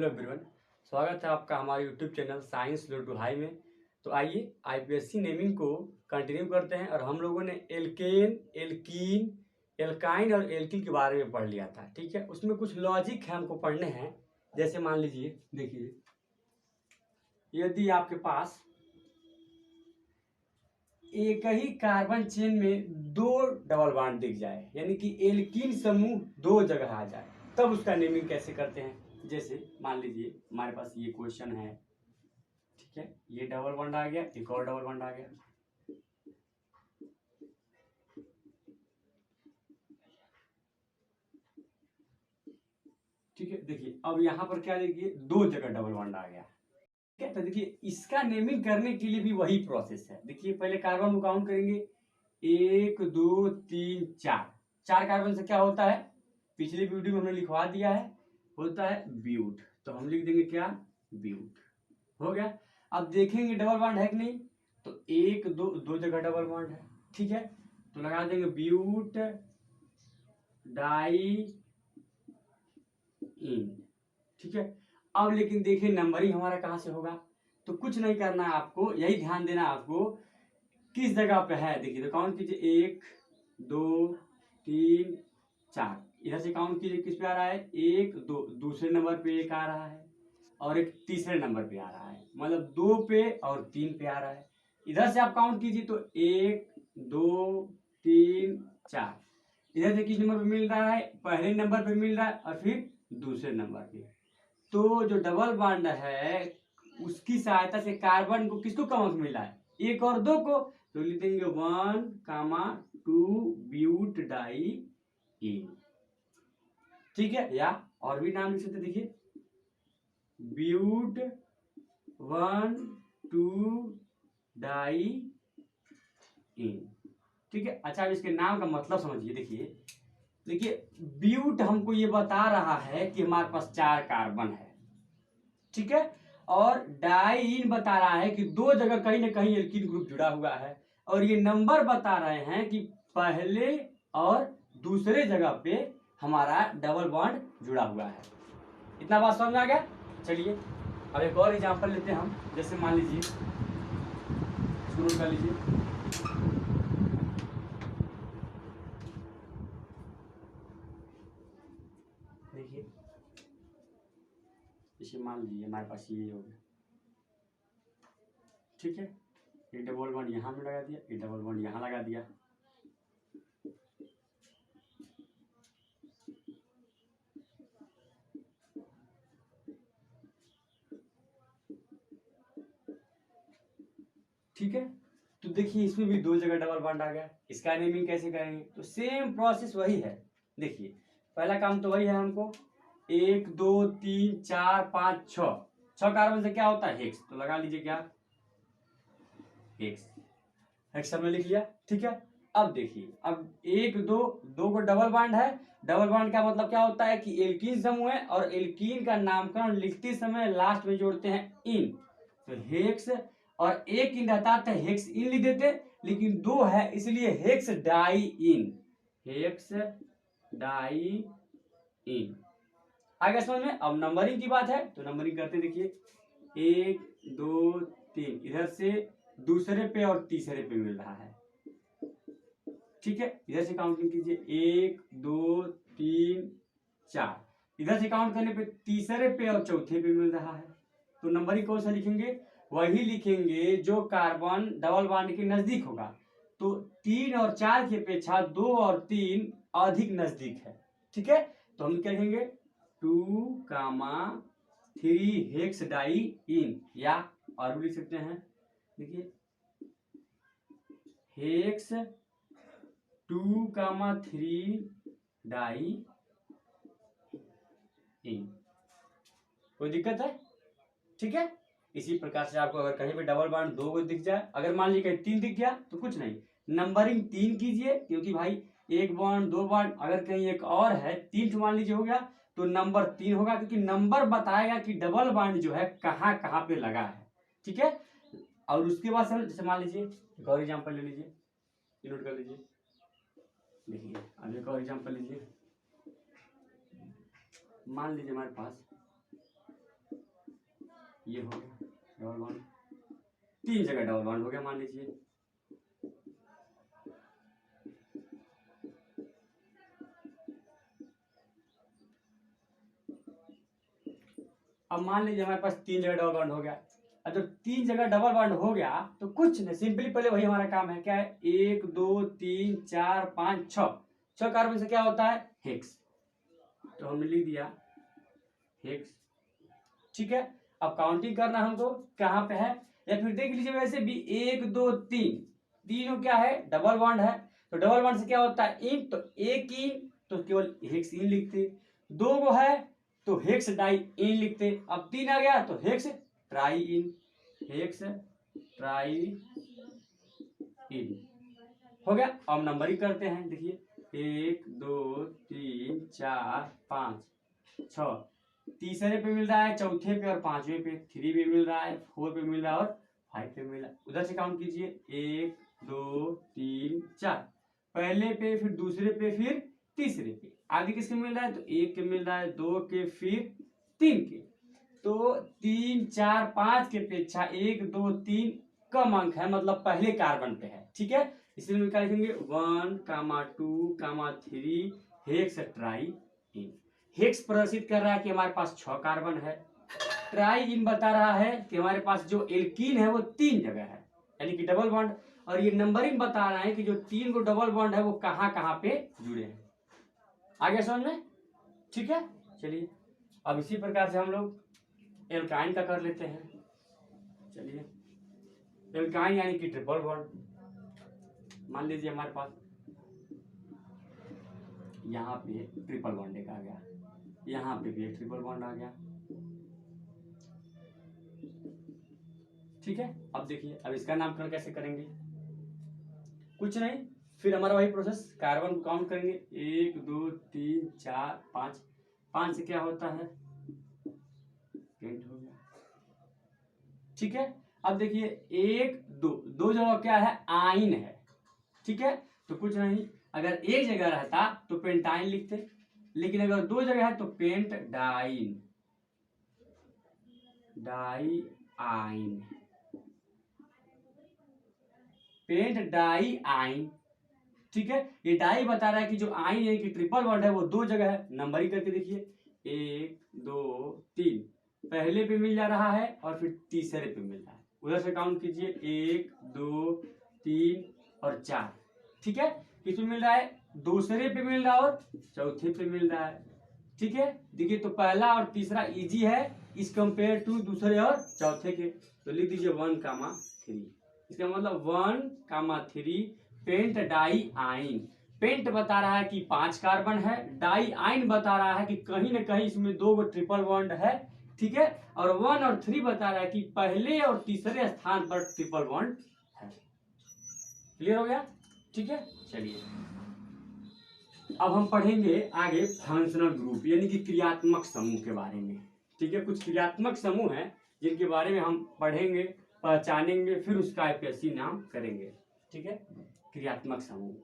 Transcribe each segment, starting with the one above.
Hello everyone, स्वागत है आपका हमारे YouTube channel science low to high में। तो आइए आईपीएससी नेमिंग को कंटिन्यू करते हैं। और हम लोगों ने एल्केन, एल्कीन, एल्काइन और एल्किल के बारे में पढ़ लिया था। ठीक है, उसमें कुछ लॉजिक है हमको पढ़ने हैं। जैसे मान लीजिए, देखिए, यदि आपके पास एक ही कार्बन चेन में दो डबल बॉन्ड दिख जाए, यानी कि एल्कीन समूह दो जगह आ जाए, तब उसका नेमिंग कैसे करते हैं। जैसे मान लीजिए हमारे पास ये क्वेश्चन है, ठीक है, ये डबल बॉन्ड आ गया, एक और डबल बॉन्ड आ गया। ठीक है, देखिए अब यहाँ पर क्या, देखिए दो जगह डबल बॉन्ड आ गया। ठीक है, तो देखिए इसका नेमिंग करने के लिए भी वही प्रोसेस है। देखिए पहले कार्बन को काउंट करेंगे, 1 2 3 4। 4 कार्बन से क्या होता है, पिछली वीडियो में हमने लिखवा दिया है, होता है ब्यूट। तो हम लिख देंगे क्या, ब्यूट। हो गया। अब देखेंगे डबल बॉन्ड है कि नहीं, तो एक दो जगह डबल बॉन्ड है। ठीक है, तो लगा देंगे ब्यूट डाई इन। ठीक है, अब लेकिन देखिए नंबरिंग हमारा कहां से होगा। तो कुछ नहीं करना है आपको, यही ध्यान देना आपको किस जगह पे है। देखिए तो काउंट कीजिए, 1 2 3 4। इधर से काउंट कीजिए, किस पे आ रहा है, 1 2, दूसरे नंबर पे एक आ रहा है और एक तीसरे नंबर पे आ रहा है, मतलब 2 पे और 3 पे आ रहा है। इधर से आप काउंट कीजिए तो 1 2 3 4। इधर से किस नंबर पे मिल रहा है, पहले नंबर पे मिल रहा है और फिर दूसरे नंबर पे। तो जो डबल बॉन्ड है उसकी सहायता से कार्बन को किसको कम मिला है, 1 और 2 को। तो लिख देंगे 1,2 ब्यूट डाई इन। ठीक है, या और भी नाम लिख सकते, देखिए ब्यूट 1 2 डाई इन। ठीक है, अच्छा अब इसके नाम का मतलब समझिए। देखिए देखिए ब्यूट हमको ये बता रहा है कि हमारे पास 4 कार्बन है। ठीक है, और डाइइन बता रहा है कि दो जगह कहीं ना कहीं एल्कीन ग्रुप जुड़ा हुआ है। और ये नंबर बता रहे हैं कि पहले और दूसरे जगह पे हमारा डबल बॉन्ड जुड़ा हुआ है। इतना बात समझ में आ गया। चलिए अब एक और एग्जांपल लेते हैं हम। जैसे मान लीजिए, इसको नोट कर लीजिए, देखिए जैसे मान लीजिए हमारे पास ये हो गया। ठीक है, एक डबल बॉन्ड यहाँ में लगा दिया, एक डबल बॉन्ड यहाँ लगा दिया। ठीक है, तो देखिए इसमें भी दो जगह डबल बॉन्ड आ गया। इसका नेमिंग कैसे करेंगे, तो सेम प्रोसेस वही है। देखिए पहला काम तो वही है हमको, 1 2 3 4 5 6। 6 कार्बन से क्या होता है, हेक्स। तो लगा लीजिए क्या, हेक्स। हेक्स हमने लिख लिया। ठीक है, अब देखिए, अब 1 2 2 को डबल बॉन्ड है। डबल बॉन्ड का मतलब क्या होता है कि एल्कीन समूह है, और एल्कीन का नामकरण लिखते समय लास्ट में जोड़ते हैं इन। तो हेक्स, और एक इन रहता तो हेक्स इन लिख देते, लेकिन दो है इसलिए हेक्स डाई इन। हेक्स डाई इन आ गया समझ में। अब नंबरिंग की बात है तो नंबरिंग करते देखिए, 1 2 3, इधर से दूसरे पे और तीसरे पे मिल रहा है। ठीक है, इधर से काउंटिंग कीजिए, 1 2 3 4। इधर से काउंट करने पे तीसरे पे और चौथे पे मिल रहा है। तो नंबरिंग कौन सा लिखेंगे, वही लिखेंगे जो कार्बन डबल बॉन्ड के नजदीक होगा। तो 3 और 4 की अपेक्षा 2 और 3 अधिक नजदीक है। ठीक है, तो हम क्या लिखेंगे, 2,3 हेक्स डाई इन, या और भी लिख सकते हैं। देखिए हेक्स 2,3 डाई इन। कोई दिक्कत है। ठीक है, इसी प्रकार से आपको अगर कहीं पे डबल बॉन्ड दो को दिख जाए, अगर मान लीजिए कहीं 3 दिख गया तो कुछ नहीं, नंबरिंग 3 कीजिए, क्योंकि भाई एक बॉन्ड दो बॉन्ड, अगर कहीं एक और है 3 तो मान लीजिए हो गया, तो नंबर 3 होगा, क्योंकि नंबर बताएगा कि डबल बॉन्ड जो है कहाँ कहाँ पे लगा है। ठीक है, और उसके बाद सर जैसे मान लीजिए एक और एग्जाम्पल ले लीजिए, नोट कर लीजिए। देखिए अब एक और एग्जाम्पल लीजिए, मान लीजिए हमारे पास ये हो गया डबल बॉन्ड, 3 जगह डबल बॉन्ड हो गया मान लीजिए। अब मान लीजिए हमारे पास 3 जगह डबल बॉन्ड हो गया। अब जब 3 जगह डबल बॉन्ड हो गया तो कुछ नहीं, सिंपली पहले वही हमारा काम है, क्या है, 1 2 3 4 5 6 कार्बन से क्या होता है, हेक्स। तो हमने लिख दिया हेक्स, ठीक है। अब काउंटिंग करना हमको कहाँ पे है, या फिर देख लीजिए वैसे भी 1 2 3 तीनों क्या है, डबल बॉन्ड है। तो डबल बॉन्ड से क्या होता है, इन, तो एक इन तो केवल हेक्स इन लिखते, 2 गो है तो हेक्स डाई इन लिखते, अब 3 आ गया तो hex try in, hex try in हो गया। अब नंबरिंग करते हैं, देखिए 1 2 3 4 5 6, तीसरे पे मिल रहा है, चौथे पे और पांचवें पे, 3 पे मिल रहा है, 4 पे मिल रहा है और 5 पे मिल रहा है। उधर से काउंट कीजिए 1 2 3 4, पहले पे फिर दूसरे पे फिर तीसरे पे, आगे किसके मिल रहा है, तो 1 के मिल रहा है, 2 के फिर 3 के, तो 3 4 5 के अपेक्षा 1 2 3 कम अंक है, मतलब पहले कार्बन पे है, ठीक है। इसलिए हम क्या लिखेंगे 1 2 3 हेक्स ट्राई इन। हेक्स प्रदर्शित कर रहा है कि हमारे पास 6 कार्बन है, ट्राई इन बता रहा है कि हमारे पास जो एल्कीन है वो 3 जगह है, यानी कि डबल बॉन्ड, और ये नंबरिंग बता रहा है कि जो 3 को डबल बॉन्ड है वो कहाँ कहाँ पे जुड़े हैं। आगे समझ में, ठीक है। चलिए अब इसी प्रकार से हम लोग एल्काइन का कर लेते हैं। चलिए एल्काइन यानी कि ट्रिपल बॉन्ड, मान लीजिए हमारे पास यहाँ पे ट्रिपल बॉन्ड एक आ गया, यहाँ पे भी एक ट्रिपल बॉन्ड आ गया, ठीक है। अब देखिए अब इसका नामकरण कैसे करेंगे, कुछ नहीं, फिर हमारा वही प्रोसेस, कार्बन को काउंट करेंगे 1 2 3 4 5, 5 से क्या होता है, पेंट हो गया, ठीक है। अब देखिए 1 2 दो जगह क्या है, आइन है, ठीक है। तो कुछ नहीं, अगर एक जगह रहता तो पेंटाइन लिखते, लेकिन अगर 2 जगह है तो पेंट डाइन, डाई आइन, पेंट डाई आइन, ठीक है। ये डाई बता रहा है कि जो आइन है कि ट्रिपल बॉन्ड है वो 2 जगह है, नंबरिंग करके देखिए 1 2 3, पहले पे मिल जा रहा है और फिर तीसरे पे मिल रहा है, उधर से काउंट कीजिए 1 2 3 और 4, ठीक है। किसमें मिल रहा है, दूसरे पे मिल रहा है और चौथे पे मिल रहा है, ठीक है। देखिए तो पहला और तीसरा इजी है इस कंपेयर टू दूसरे और चौथे के, तो लिख दीजिए 1 3, इसका मतलब 1 3 पेंट डाई आइन, पेंट बता रहा है कि 5 कार्बन है, डाई आइन बता रहा है कि कहीं ना कहीं इसमें 2 ट्रिपल बॉन्ड है, ठीक है। और 1 और 3 बता रहा है कि पहले और तीसरे स्थान पर ट्रिपल बॉन्ड है। क्लियर हो गया, ठीक है। चलिए अब हम पढ़ेंगे आगे फंक्शनल ग्रुप यानी कि क्रियात्मक समूह के बारे में, ठीक है। कुछ क्रियात्मक समूह हैं जिनके बारे में हम पढ़ेंगे, पहचानेंगे, फिर उसका आईपीएससी नाम करेंगे, ठीक है। क्रियात्मक समूह,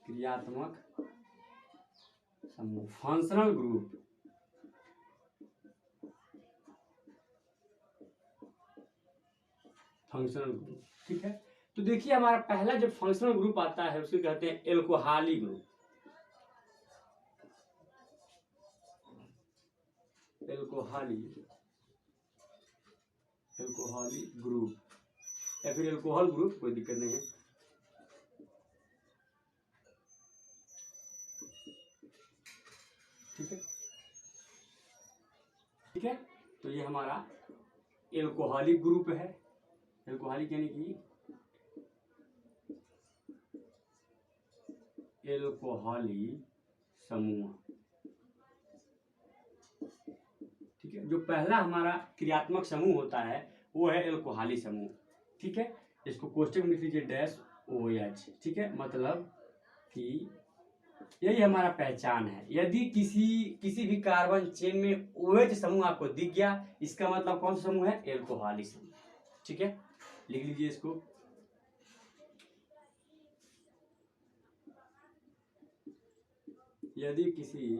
क्रियात्मक समूह, फंक्शनल ग्रुप, फंक्शनल ग्रुप, ठीक है। तो देखिए हमारा पहला जो फंक्शनल ग्रुप आता है उसे कहते हैं एल्कोहली ग्रुप, एल्कोहली, एल्कोहली ग्रुप या फिर एल्कोहल ग्रुप, कोई दिक्कत नहीं है, ठीक है, ठीक है। तो ये हमारा एल्कोहलिक ग्रुप है, एल्कोहलिक यानी कि एल्कोहली समूह, ठीक है। जो पहला हमारा क्रियात्मक समूह होता है वो है एल्कोहली समूह, ठीक है। इसको कोष्टक में लिख लीजिए डैश OH, ठीक है। मतलब कि यही हमारा पहचान है, यदि किसी भी कार्बन चेन में OH समूह आपको दिख गया, इसका मतलब कौन सा समूह है, एल्कोहली समूह, ठीक है। लिख लीजिए इसको, यदि किसी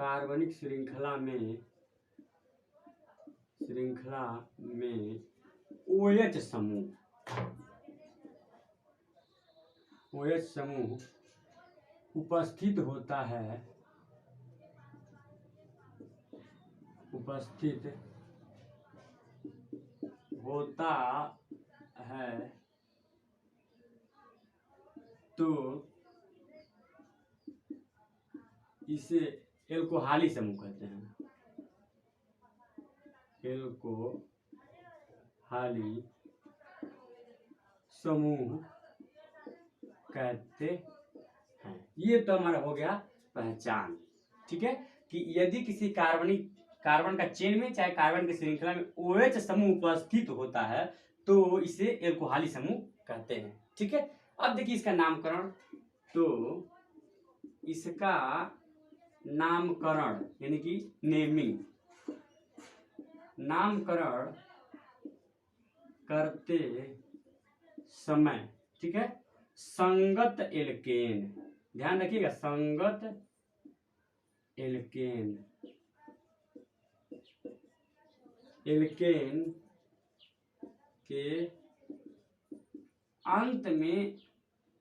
कार्बनिक श्रृंखला में OH समूह उपस्थित होता है तो इसे एल्कोहली समूह कहते हैं। एल्कोहली समूह कहते हैं। ये तो हमारा हो गया पहचान। ठीक है, कि यदि किसी कार्बन का चेन में चाहे कार्बन की श्रृंखला में OH समूह उपस्थित होता है तो इसे एल्कोहली समूह कहते हैं। ठीक है, अब देखिए इसका नामकरण। तो इसका नामकरण यानी कि नेमिंग, नामकरण करते समय, ठीक है, संगत एल्केन, ध्यान रखिएगा, संगत एल्केन के अंत में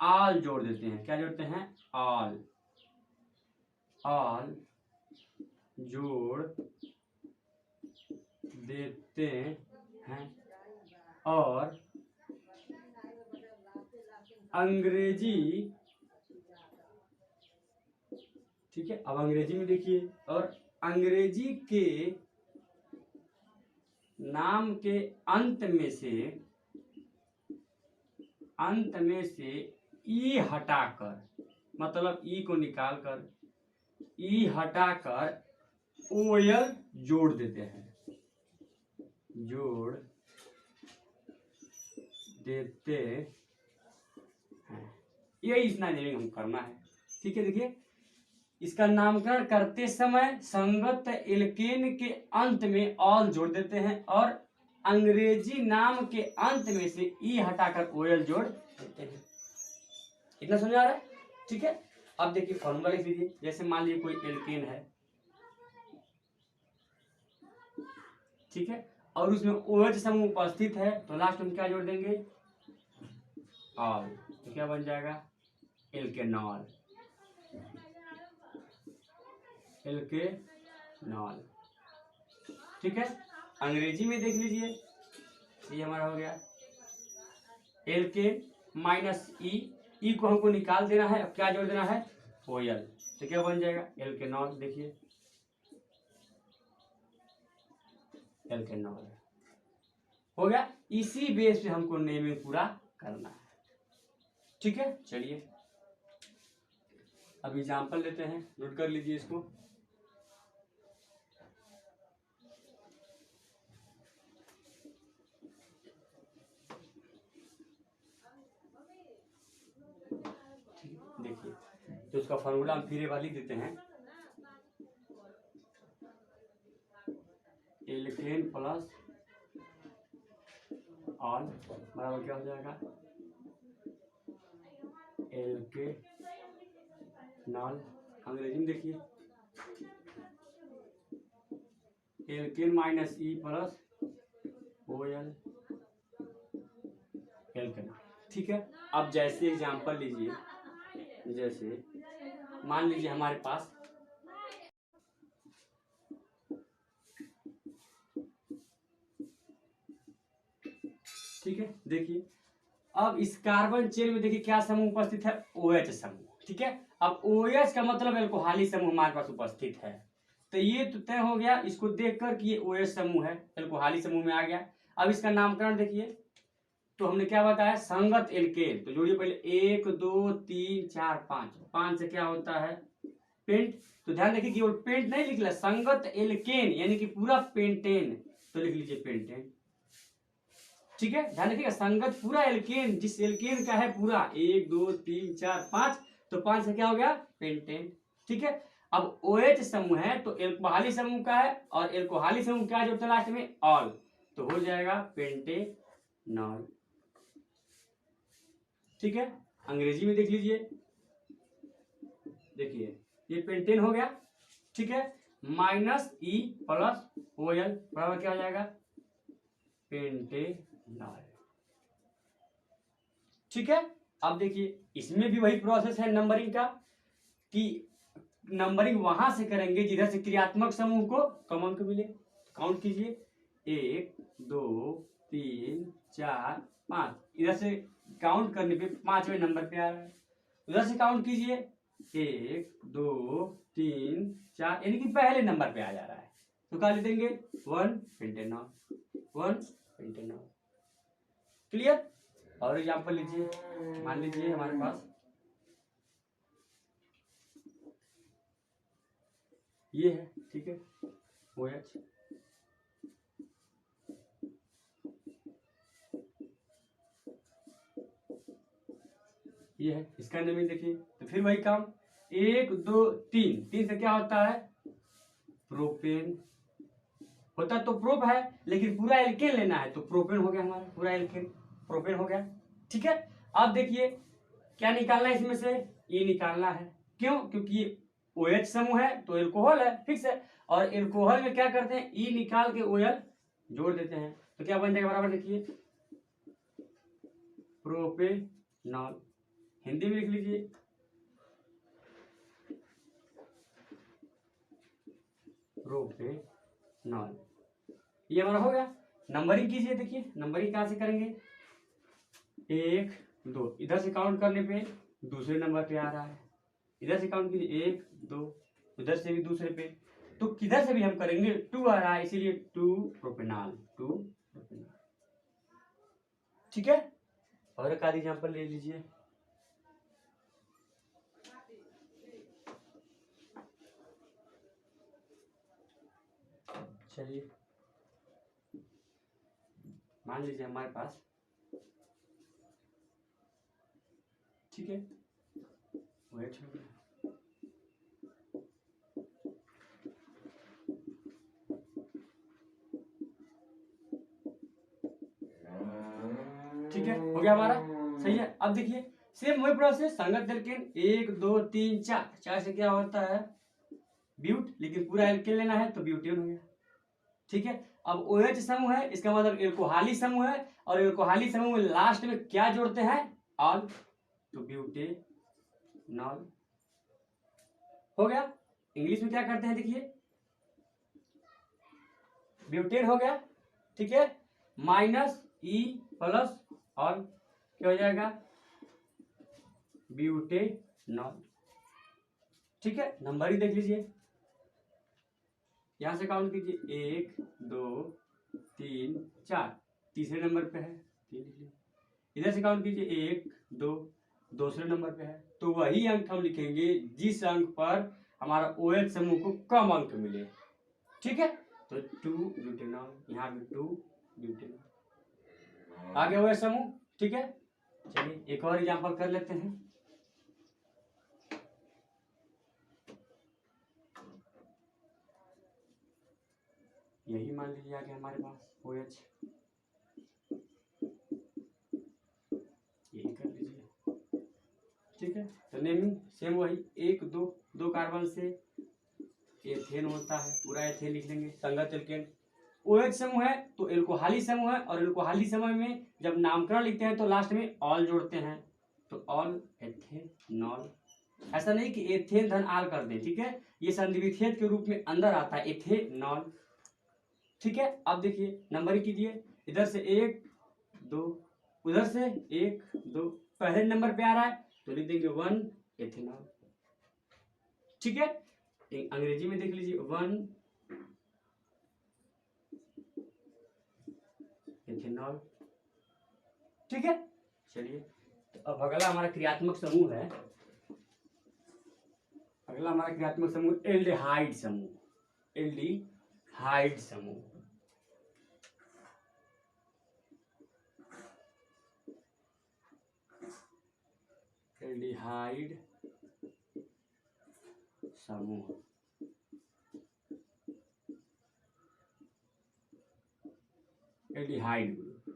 आल जोड़ देते हैं। क्या जोड़ते हैं? आल जोड़ देते हैं और अंग्रेजी, ठीक है, अब अंग्रेजी में देखिए, और अंग्रेजी के नाम के अंत में से ई हटाकर, मतलब ई को निकालकर ई हटाकर OL जोड़ देते हैं, यही इतना नेमिंग हम करना है। ठीक है, देखिए इसका नामकरण करते समय संगत एल्केन के अंत में ऑल जोड़ देते हैं और अंग्रेजी नाम के अंत में से ई हटाकर OL जोड़ देते हैं। इतना समझ आ रहा है? ठीक है, अब देखिए फॉर्मूला लिख लीजिए। जैसे मान लीजिए कोई एल्केन है, ठीक है, और उसमें OH समूह उपस्थित है तो लास्ट में क्या जोड़ देंगे? ऑल। तो क्या बन जाएगा? एल्केनॉल। ठीक है, अंग्रेजी में देख लीजिए, ये हमारा हो गया एल्केन माइनस ई को हमको निकाल देना है, अब क्या जोड़ देना है? OL। तो क्या बन जाएगा? एल्केनॉल। देखिए एल्केनॉल हो गया। इसी बेस पे हमको नेमिंग पूरा करना है। ठीक है, चलिए अब एग्जाम्पल लेते हैं, नोट कर लीजिए इसको। देखिए, तो इसका फॉर्मूला हम फिर एक बार लिख देते हैं। एल्केन प्लस ऑल बराबर क्या हो जाएगा? एल्केनॉल। अंग्रेजी में देखिए, alkane minus E plus OL, alkanol. ठीक है, अब जैसे एग्जाम्पल लीजिए, जैसे मान लीजिए हमारे पास ठीक है, देखिए अब इस कार्बन चेन में देखिए क्या समूह उपस्थित है? OH समूह। ठीक है, अब OH का मतलब एल्कोहली समूह हमारे पास उपस्थित है, तो ये तो तय हो गया इसको देखकर कि ये OH समूह है, एल्कोहली समूह में आ गया। अब इसका नामकरण देखिए, तो हमने क्या बताया? संगत एल्केन। तो जोड़िए पहले 1 2 3 4 5 से क्या होता है? पेंट। तो ध्यान देखिए केवल पेंट नहीं लिख लिया, संगत एल्केन यानी कि पूरा पेंटेन, तो लिख लीजिए पेंटेन। ठीक है, ध्यान रखिएगा, संगत पूरा एल्केन, जिस एल्केन का है पूरा 1 2 3 4 5, तो 5 से क्या हो गया? पेंटेन। ठीक है, अब OH समूह है तो एल्कोहली समूह का है, और एल्कोहली समूह क्या जोड़ते हैं लास्ट में? ऑल, तो हो जाएगा पेंटेनॉल। ठीक है, अंग्रेजी में देख लीजिए, देखिए ये पेंटेन हो गया, ठीक है, minus E plus O L बराबर क्या हो जाएगा, पेंटेनॉल। ठीक है, अब देखिए इसमें भी वही प्रोसेस है नंबरिंग का, कि नंबरिंग वहां से करेंगे जिधर से क्रियात्मक समूह को कॉमन को मिले। काउंट कीजिए, 1 2 3 4 5, इधर से काउंट करने पे 5वें नंबर पे आ रहा है। उधर से काउंट कीजिए, 1 2 3 4, यानी कि पहले नंबर पे आ जा रहा है, तो क्या लिख देंगे, 1 पेंटेनॉल, 1 पेंटेनॉल। क्लियर। और एग्जाम्पल लीजिए, मान लीजिए हमारे पास ये है, ठीक है, OH, ये है, इसका नेमिंग देखिए, तो फिर वही काम, 1 2 3, 3 से क्या होता है, प्रोपेन होता तो प्रोप है, लेकिन पूरा एल्केन लेना है तो प्रोपेन हो गया हमारा, पूरा एल्केन प्रोपेन हो गया। ठीक है, अब देखिए क्या निकालना है इसमें से, ये निकालना है, क्यों, क्योंकि OH समूह है तो एल्कोहल है, फिक्स है, और एल्कोहल में क्या करते हैं, ई निकाल के OL जोड़ देते हैं, तो क्या बन जाएगा बराबर, देखिए प्रोपेनॉल, हिंदी में लिख लीजिए प्रोपेनॉल। ये हमारा हो गया। नंबरिंग कीजिए, देखिए नंबरिंग कहां से करेंगे, 1 2, इधर से काउंट करने पे दूसरे नंबर पे आ रहा है, इधर से काउंट कीजिए 1 2, उधर से भी दूसरे पे, तो किधर से भी हम करेंगे 2 आ रहा है, इसीलिए 2 प्रोपेनॉल, 2 प्रोपेनॉल। ठीक है, और एक आध एग्जाम्पल ले लीजिए, चलिए मान लीजिए हमारे पास, ठीक है, वेट हो गया, ठीक है, हो गया हमारा, सही है। अब देखिए सेम वही प्रोसेस, संगत एल्केन 1 2 3 4, 4 से क्या होता है ब्यूट, लेकिन पूरा एल्केन लेना है तो ब्यूटेन हो गया। ठीक है, अब OH समूह है, इसका मतलब एल्कोहली समूह है, और एल्कोहली समूह में लास्ट में क्या जोड़ते हैं, ऑल, तो ब्यूटेनॉल हो गया। इंग्लिश में क्या करते हैं, देखिए ब्यूटेन हो गया, ठीक है, माइनस ई प्लस ऑल क्या हो जाएगा, ब्यूटेनॉल। ठीक है, नंबर ही देख लीजिए, यहां से काउंट कीजिए 1 2 3 4, तीसरे नंबर पे है, 3 लिख लीजिए, इधर से काउंट कीजिए 1 2, दूसरे नंबर पे है, तो वही अंक हम लिखेंगे जिस अंक पर हमारा OH समूह को कम अंक मिले। ठीक है, तो 2 ब्यूटेनॉल, यहाँ भी 2 ब्यूटेनॉल आ गया OH समूह। ठीक है, चलिए एक और एग्जांपल कर लेते हैं, यही मान लीजिए आ गया हमारे पास OH, यही कर लीजिए। ठीक है, तो नेमिंग सेम वही, 1 2, 2 कार्बन से एथेन होता है, पूरा एथेन लिख लेंगे, संगत एल्केन। OH समूह है तो एल्कोहली समूह है, और एल्कोहली समूह में जब नामकरण लिखते हैं तो लास्ट में ऑल जोड़ते हैं, तो ऑल एथेनॉल। ऐसा नहीं कि एथेन धन आल कर दें, ठीक है, ये संधिविच्छेद के रूप में अंदर आता है, एथेनॉल। ठीक है, अब देखिए नंबरिंग कीजिए, इधर से 1 2, उधर से 1 2, पहले नंबर पे आ रहा है तो लिख देंगे 1 एथेनॉल। ठीक है, अंग्रेजी में देख लीजिए 1 एथेनॉल। ठीक है, चलिए तो अब अगला हमारा क्रियात्मक समूह है, अगला हमारा क्रियात्मक समूह एल्डिहाइड समूह, एल्डिहाइड समूह। एल्डिहाइड समूह, एल्डिहाइड ग्रुप।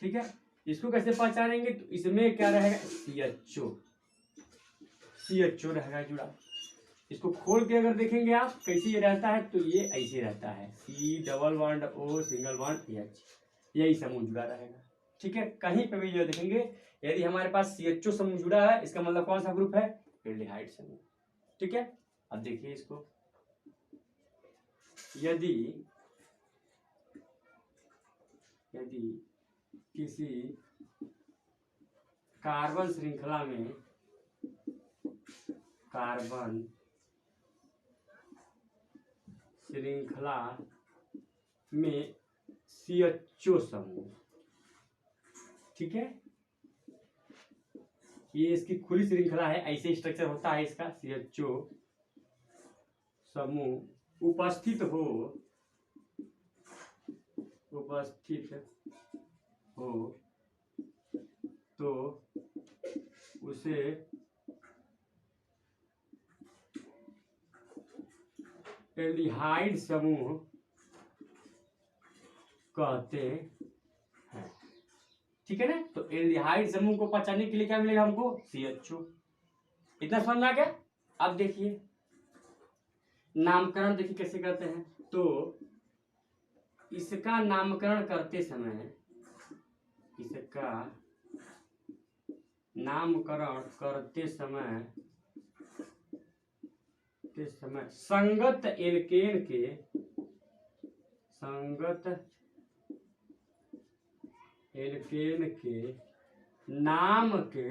ठीक है, इसको कैसे पहचानेंगे, तो इसमें क्या रहेगा, CHO रहेगा जुड़ा, इसको खोल के अगर देखेंगे आप कैसे ये रहता है, तो ये ऐसे रहता है, C double bond O single bond H, यही समूह जुड़ा रहेगा। ठीक है, कहीं पे भी जो देखेंगे यदि हमारे पास CHO समूह जुड़ा है, इसका मतलब कौन सा ग्रुप है, एल्डिहाइड समूह। ठीक है, अब देखिए इसको, यदि किसी कार्बन श्रृंखला में CHO समूह, ठीक है, ये इसकी खुली श्रृंखला है, ऐसे स्ट्रक्चर होता है इसका, CHO समूह उपस्थित हो तो उसे एल्डिहाइड समूह कहते हैं। ठीक है ना, तो एल्डिहाइड समूह को पहचानने के लिए क्या मिलेगा हमको, CHO। इतना समझ में आ गया। अब देखिए नामकरण देखिए कैसे करते हैं, तो इसका नामकरण करते समय संगत एल्केन के नाम के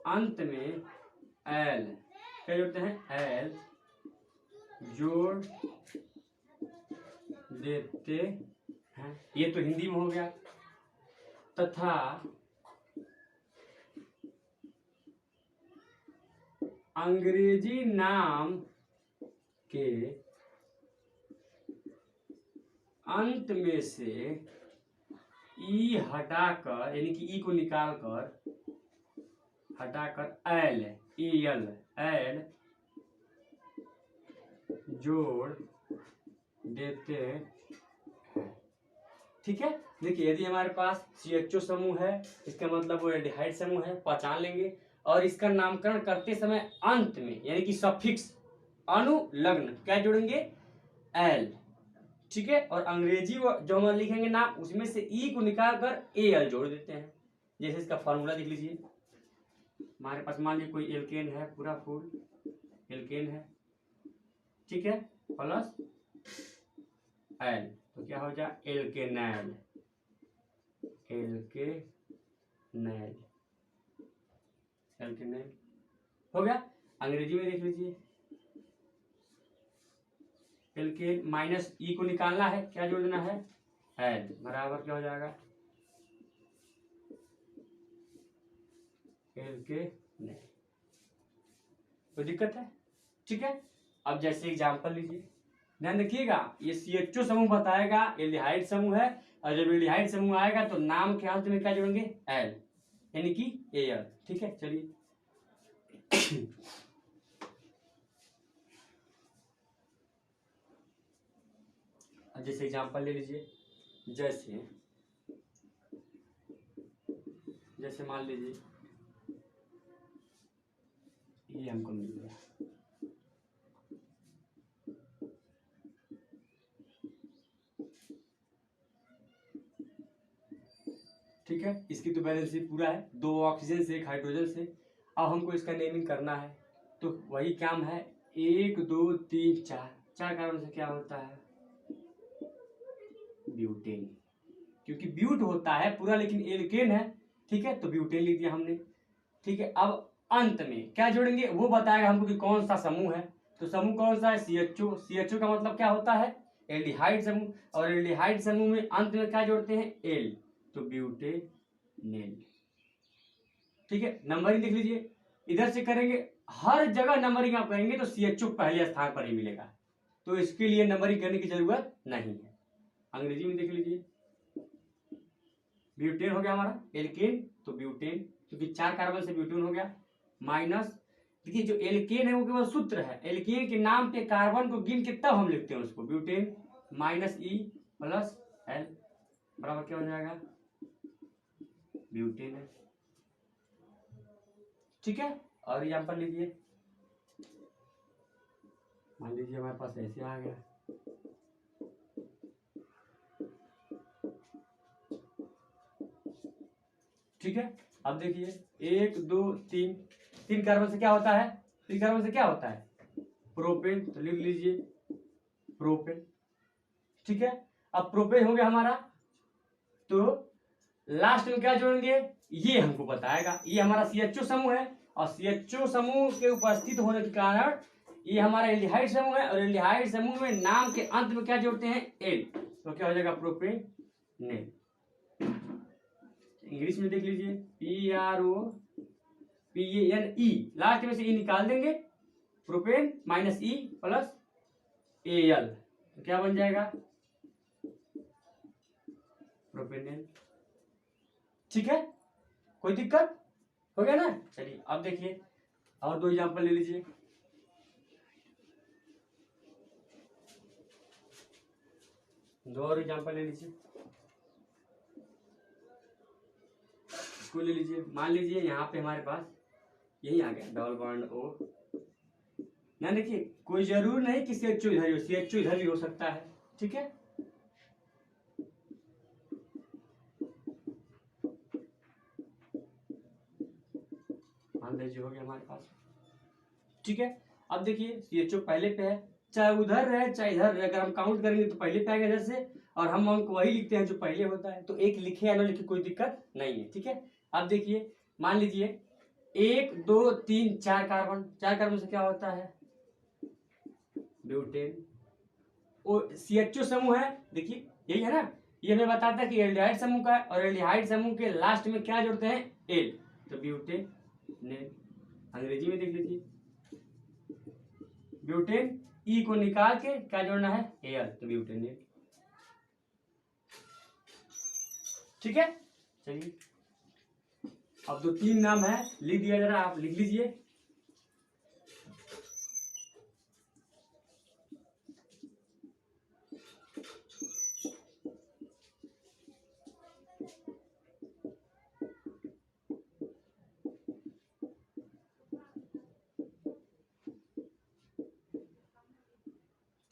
अंत में एल क्या जोड़ते हैं, एल जोड़ देते हैं। ये तो हिंदी में हो गया। तथा अंग्रेजी नाम के अंत में से ई हटाकर, यानी कि ई को हटाकर एल जोड़ देते हैं। ठीक है, देखिए यदि हमारे पास CHO समूह है, इसका मतलब वो एल्डिहाइड समूह है, पहचान लेंगे। और इसका नामकरण करते समय अंत में यानी कि सफिक्स अनुलग्न क्या जोड़ेंगे, एल। ठीक है, और अंग्रेजी जो हम लिखेंगे नाम, उसमें से ई को निकाल कर एल जोड़ देते हैं। जैसे इसका फॉर्मूला देख लीजिए, हमारे पास मान लीजिए कोई एल्केन है, पूरा फुल एल्केन है, ठीक है, प्लस एल, तो क्या हो जाए, एल्केनैल हो गया। अंग्रेजी में देख लीजिए, एल्केन माइनस ई को निकालना है, क्या जोड़ देना है, एल, बराबर क्या हो जाएगा, एल्केनैल। कोई दिक्कत है? ठीक है, अब जैसे एग्जांपल लीजिए, ध्यान रखिएगा, ये CHO समूह बताएगा एल्डिहाइड समूह है, और जब एल्डिहाइड समूह आएगा तो नाम के अंत में क्या जोड़ेंगे, एल, यानी कि एल। ठीक है, चलिए अब जैसे एग्जांपल ले लीजिए, जैसे मान लीजिए ये हमको मिल गया, ठीक है, इसकी तो बैलेंस पूरा है, 2 ऑक्सीजन से 1 हाइड्रोजन से। अब हमको इसका नेमिंग करना है, तो वही काम है, 1 2 3 4 कार्बन से क्या होता है, ब्यूटेन, क्योंकि ब्यूट होता है पूरा लेकिन एल्केन है। ठीक है, तो ब्यूटेन लिख दिया हमने। ठीक है, अब अंत में क्या जोड़ेंगे वो बताएगा हमको कि कौन सा समूह है, तो समूह कौन सा है, CHO का मतलब क्या होता है, एल्डिहाइड समूह, और एल्डिहाइड समूह में अंत में क्या जोड़ते हैं, एल, तो ब्यूटेनेल। ठीक है, नंबरिंग देख लीजिए, इधर से करेंगे, हर जगह नंबरिंग आप करेंगे तो CHO पहले स्थान पर ही मिलेगा, तो इसके लिए नंबरिंग करने की जरूरत नहीं है। अंग्रेजी में देख लीजिए, ब्यूटेन हो गया हमारा, एल्केन तो ब्यूटेन, क्योंकि 4 कार्बन से ब्यूटेन हो गया, माइनस, देखिए जो एल्केन है वो केवल सूत्र है, एल्केन के नाम पे कार्बन को गिन के तब हम लिखते हैं उसको, butane minus E plus L बराबर क्या हो जाएगा, ब्यूटेन है। ठीक है। और एग्जाम्पल लीजिए, मान लीजिए हमारे पास ऐसे आ गया, ठीक है। अब देखिए 1 2 3, 3 कार्बन से क्या होता है, 3 कार्बन से क्या होता है, प्रोपेन। तो लिख लीजिए प्रोपेन, ठीक है। अब प्रोपेन हो गया हमारा, तो लास्ट में क्या जोड़ेंगे, ये हमको बताएगा। ये हमारा CHO समूह है, और CHO समूह के उपस्थित होने के कारण ये हमारा एल्डिहाइड समूह है, और एल्डिहाइड समूह में नाम के अंत में क्या जोड़ते हैं, एल, तो क्या हो जाएगा, प्रोपेनेल। इंग्लिश में देख लीजिए PROPANE, लास्ट में से ई निकाल देंगे, propane minus E plus AL, तो क्या बन जाएगा, प्रोपेनेल। ठीक है, कोई दिक्कत हो गया ना। चलिए अब देखिए और 2 एग्जांपल ले लीजिए। दो और एग्जांपल ले लीजिए, इसको ले लीजिए। मान लीजिए यहाँ पे हमारे पास यही आ गया डबल बॉन्ड O ना। देखिए कोई जरूर नहीं कि CHO इधर ही हो, CHO इधर भी हो सकता है, ठीक है। मान लीजिए हो गया हमारे पास, ठीक है। अब देखिए CHO पहले पे है, चाहे उधर रहे चाहे इधर रहे, अगर हम काउंट करेंगे तो पहले पे आएगा इधर से, और हम अंक वही लिखते हैं जो पहले होता है, तो एक लिखे या ना लिखे कोई दिक्कत नहीं है, ठीक है। अब देखिए मान लीजिए 1 2 3 4 कार्बन, 4 कार्बन से क्या होता है, ब्यूटेन। वो CHO समूह है, देखिए यही है ना, ये हमें बताता है कि एल्डिहाइड समूह का है, और एल्डिहाइड समूह के लास्ट में क्या जोड़ते हैं, एल, तो ब्यूटेन। अंग्रेजी में देख लीजिए, ब्यूटेन ई को निकाल के क्या जोड़ना है, एल, तो ब्यूटेनेल, ठीक है। चलिए अब 2 3 नाम है, लिख दिया, जरा आप लिख लीजिए।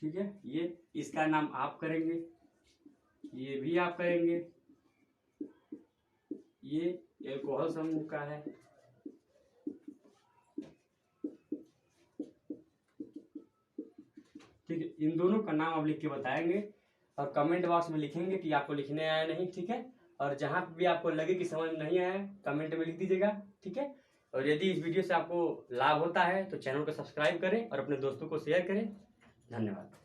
ठीक है, ये इसका नाम आप करेंगे, ये भी आप करेंगे, ये एल्कोहल समूह का है, ठीक है। इन दोनों का नाम आप लिख के बताएंगे, और कमेंट बॉक्स में लिखेंगे कि आपको लिखने आया नहीं, ठीक है। और जहां भी आपको लगे कि समझ नहीं आया कमेंट में लिख दीजिएगा, ठीक है। और यदि इस वीडियो से आपको लाभ होता है तो चैनल को सब्सक्राइब करें और अपने दोस्तों को शेयर करें। धन्यवाद।